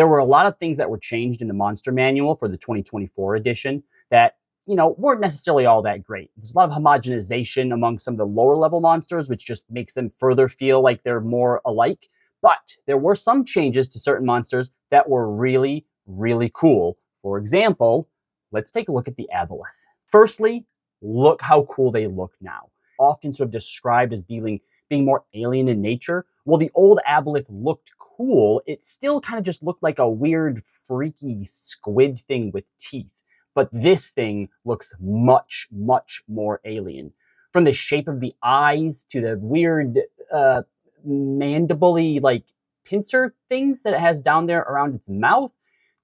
There were a lot of things that were changed in the Monster Manual for the 2024 edition that, weren't necessarily all that great. There's a lot of homogenization among some of the lower level monsters, which just makes them further feel like they're more alike. But there were some changes to certain monsters that were really, really cool. For example, let's take a look at the Aboleth. Firstly, look how cool they look now. Often sort of described as being more alien in nature. Well, the old Aboleth looked cool. It still kind of just looked like a weird, freaky squid thing with teeth. But this thing looks much, much more alien. From the shape of the eyes to the weird mandible-y, like, pincer things that it has down there around its mouth,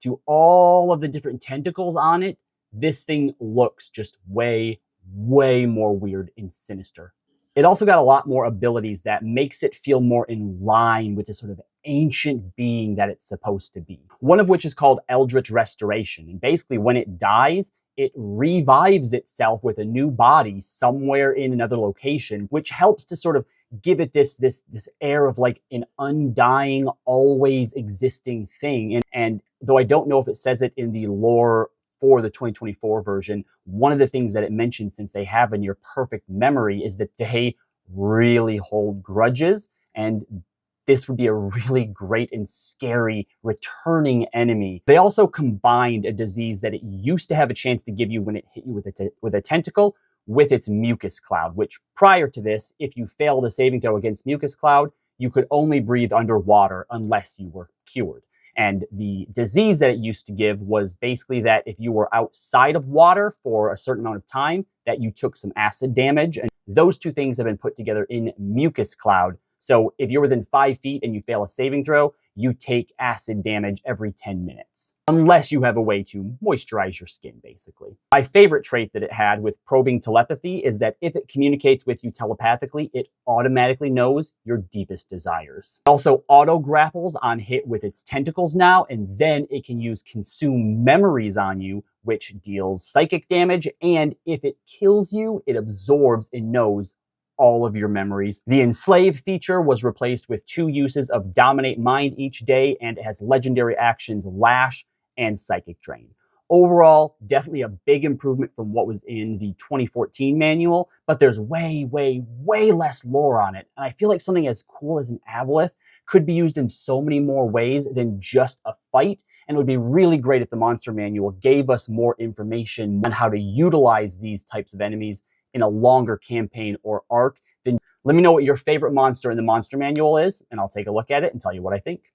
to all of the different tentacles on it, this thing looks just way, way more weird and sinister. It also got a lot more abilities that makes it feel more in line with the sort of ancient being that it's supposed to be. One of which is called Eldritch Restoration. And basically when it dies, it revives itself with a new body somewhere in another location, which helps to sort of give it this air of like an undying, always existing thing. And though I don't know if it says it in the lore for the 2024 version, one of the things that it mentions, since they have a near perfect memory, is that they really hold grudges, and this would be a really great and scary returning enemy. They also combined a disease that it used to have a chance to give you when it hit you with a tentacle with its mucus cloud, which prior to this, if you failed a saving throw against mucus cloud, you could only breathe underwater unless you were cured. And the disease that it used to give was basically that if you were outside of water for a certain amount of time, that you took some acid damage. And those two things have been put together in mucus cloud. So if you're within 5 feet and you fail a saving throw, you take acid damage every 10 minutes. Unless you have a way to moisturize your skin, basically. My favorite trait that it had with probing telepathy is that if it communicates with you telepathically, it automatically knows your deepest desires. It also auto-grapples on hit with its tentacles now, and then it can use consume memories on you, which deals psychic damage, and if it kills you, it absorbs and knows all of your memories. The Enslave feature was replaced with 2 uses of Dominate Mind each day, and it has legendary actions Lash and Psychic Drain. Overall, definitely a big improvement from what was in the 2014 manual, but there's way, way, way less lore on it. And I feel like something as cool as an Aboleth could be used in so many more ways than just a fight, and it would be really great if the Monster Manual gave us more information on how to utilize these types of enemies in a longer campaign or arc. Then let me know what your favorite monster in the Monster Manual is, and I'll take a look at it and tell you what I think.